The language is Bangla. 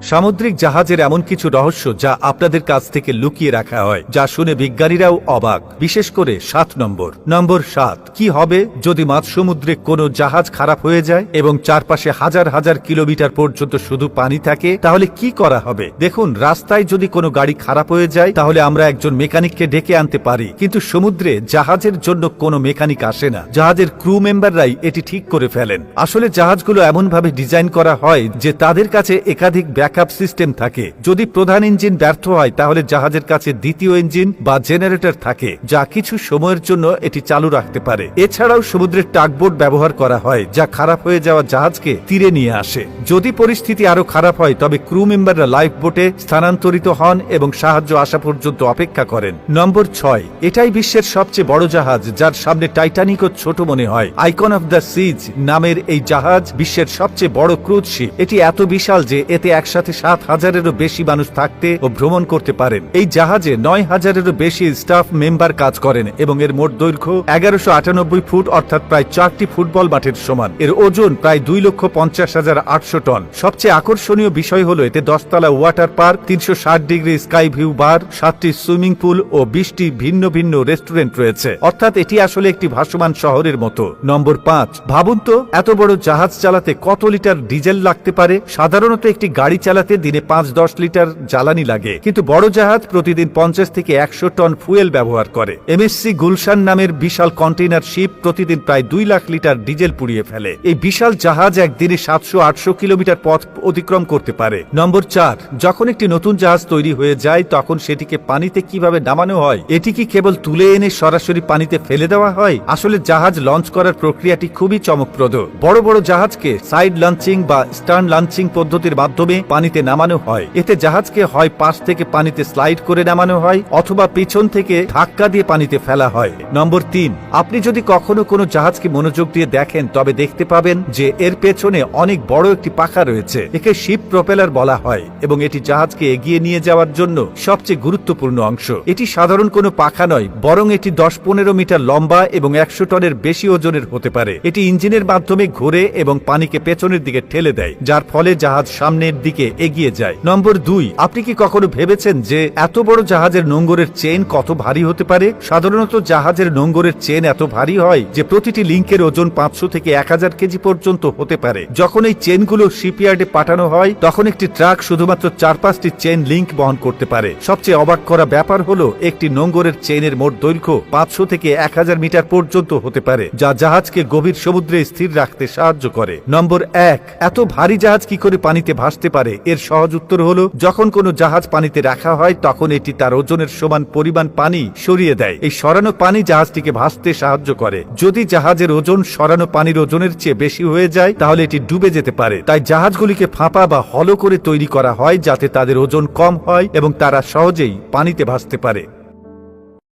সামুদ্রিক জাহাজের এমন কিছু রহস্য যা আপনাদের কাছ থেকে লুকিয়ে রাখা হয়, যা শুনে বিজ্ঞানীরাও অবাক, বিশেষ করে ৭ নম্বর ৭। কি হবে যদি মাঝ সমুদ্রে কোনো জাহাজ খারাপ হয়ে যায় এবং চারপাশে হাজার হাজার কিলোমিটার পর্যন্ত শুধু পানি থাকে? তাহলে কি করা হবে? দেখুন, রাস্তায় যদি কোনো গাড়ি খারাপ হয়ে যায় তাহলে আমরা একজন মেকানিককে ডেকে আনতে পারি, কিন্তু সমুদ্রে জাহাজের জন্য কোনো মেকানিক আসে না। জাহাজের ক্রু মেম্বাররাই এটি ঠিক করে ফেলেন। আসলে জাহাজগুলো এমনভাবে ডিজাইন করা হয় যে তাদের কাছে একাধিক ব্যাকআপ সিস্টেম থাকে। যদি প্রধান ইঞ্জিন ব্যর্থ হয় তাহলে জাহাজের কাছে দ্বিতীয় ইঞ্জিন বা জেনারেটর থাকে, যা কিছু সময়ের জন্য এটি চালু রাখতে পারে। এছাড়াও সমুদ্রের টাগবোট ব্যবহার করা হয়, যা খারাপ হয়ে যাওয়া জাহাজকে তীরে নিয়ে আসে। যদি পরিস্থিতি আরো খারাপ হয় তবে ক্রু মেম্বাররা লাইফ বোটে স্থানান্তরিত হন এবং সাহায্য আসা পর্যন্ত অপেক্ষা করেন। নম্বর ৬। এটাই বিশ্বের সবচেয়ে বড় জাহাজ, যার সামনে টাইটানিকও ছোট মনে হয়। আইকন অফ দ্য সিজ নামের এই জাহাজ বিশ্বের সবচেয়ে বড় ক্রুজ শিপ। এটি এত বিশাল যে এতে একসাথে ৭,০০০-এরও বেশি মানুষ থাকতে ও ভ্রমণ করতে পারেন। এই জাহাজে ৯,০০০-এরও বেশি স্টাফ মেম্বার কাজ করেন এবং এর মোট দৈর্ঘ্য ১১৯৮ ফুট, অর্থাৎ প্রায় ৪টি ফুটবল মাঠের সমান। এর ওজন প্রায় ২,৫০,৮০০ টন। সবচেয়ে আকর্ষণীয় বিষয় হলো এতে ১০তলা water park, ৩৬০ degree sky view bar, ৭টি সুইমিং পুল ও ২০টি ভিন্ন ভিন্ন রেস্টুরেন্ট রয়েছে। অর্থাৎ এটি আসলে একটি ভাসমান শহরের মতো। নম্বর ৫। ভাবুন তো, এত বড় জাহাজ চালাতে কত লিটার ডিজেল লাগতে পারে? সাধারণত একটি গাড়ি চালাতে দিনে ৫-১০ লিটার জ্বালানি লাগে, কিন্তু বড় জাহাজ প্রতিদিন ৫০ থেকে ১০০ টন ফুয়েল ব্যবহার করে। এমএসসি গুলশান নামের বিশাল কন্টেইনার শিপ প্রতিদিন প্রায় ২ লাখ লিটার ডিজেল পুড়িয়ে ফেলে। এই বিশাল জাহাজ একদিনে ৭০০-৮০০ কিলোমিটার পথ অতিক্রম করতে পারে। নম্বর ৪। যখন একটি নতুন জাহাজ তৈরি হয়ে যায় তখন সেটিকে পানিতে কিভাবে নামানো হয়? এটি কি কেবল তুলে এনে সরাসরি পানিতে ফেলে দেওয়া হয়? আসলে জাহাজ লঞ্চ করার প্রক্রিয়াটি খুবই চমকপ্রদ। বড় বড় জাহাজকে সাইড লঞ্চিং বা স্টার্ন লঞ্চিং পদ্ধতির মাধ্যমে পানিতে নামানো হয়। এতে জাহাজকে হয় পাশ থেকে পানিতে স্লাইড করে নামানো হয় অথবা পিছন থেকে ধাক্কা দিয়ে পানিতে ফেলা হয়। নম্বর ৩। আপনি যদি কখনো কোনো জাহাজকে মনোযোগ দিয়ে দেখেন তবে দেখতে পাবেন যে এর পেছনে অনেক বড় একটি পাখা রয়েছে। একে শিপ প্রপেলার বলা হয় এবং এটি জাহাজকে এগিয়ে নিয়ে যাওয়ার জন্য সবচেয়ে গুরুত্বপূর্ণ অংশ। এটি সাধারণ কোনো পাখা নয়, বরং এটি ১০-১৫ মিটার লম্বা এবং ১০০ টনের বেশি ওজনের হতে পারে। এটি ইঞ্জিনের মাধ্যমে ঘুরে এবং পানিকে পেছনের দিকে ঠেলে দেয়, যার ফলে জাহাজ সামনের দিকে এগিয়ে যায়। নম্বর ২। আপনি কি কখনো ভেবেছেন যে এত বড় জাহাজের নোঙরের চেন কত ভারী হতে পারে? সাধারণত জাহাজের নোঙরের চেন এত ভারী হয় যে প্রতিটি লিঙ্কের ওজন ৫০০ থেকে ১০০০ কেজি পর্যন্ত হতে পারে। যখন এই চেনগুলো শিপইয়ার্ডে পাঠানো হয় তখন একটি ট্রাক শুধুমাত্র ৪-৫টি চেন লিঙ্ক বহন করতে পারে। সবচেয়ে অবাক করা ব্যাপার হলো একটি নোঙরের চেনের মোট দৈর্ঘ্য ৫০০ থেকে ১০০০ মিটার পর্যন্ত হতে পারে, যা জাহাজকে গভীর সমুদ্রে স্থির রাখতে সাহায্য করে। নম্বর ১। এত ভারী জাহাজ কি করে পানিতে ভাসতে পারে? এর সহজ উত্তর হলো, যখন কোনো জাহাজ পানিতে রাখা হয় তখন এটি তার ওজনের সমান পরিমাণ পানি সরিয়ে দেয়। এই সরানো পানি জাহাজটিকে ভাসতে সাহায্য করে। যদি জাহাজের ওজন সরানো পানির ওজনের চেয়ে বেশি হয়ে যায় তাহলে এটি ডুবে যেতে পারে। তাই জাহাজগুলিকে ফাঁপা বা হলো করে তৈরি করা হয় যাতে তাদের ওজন কম হয় এবং তারা সহজেই পানিতে ভাসতে পারে।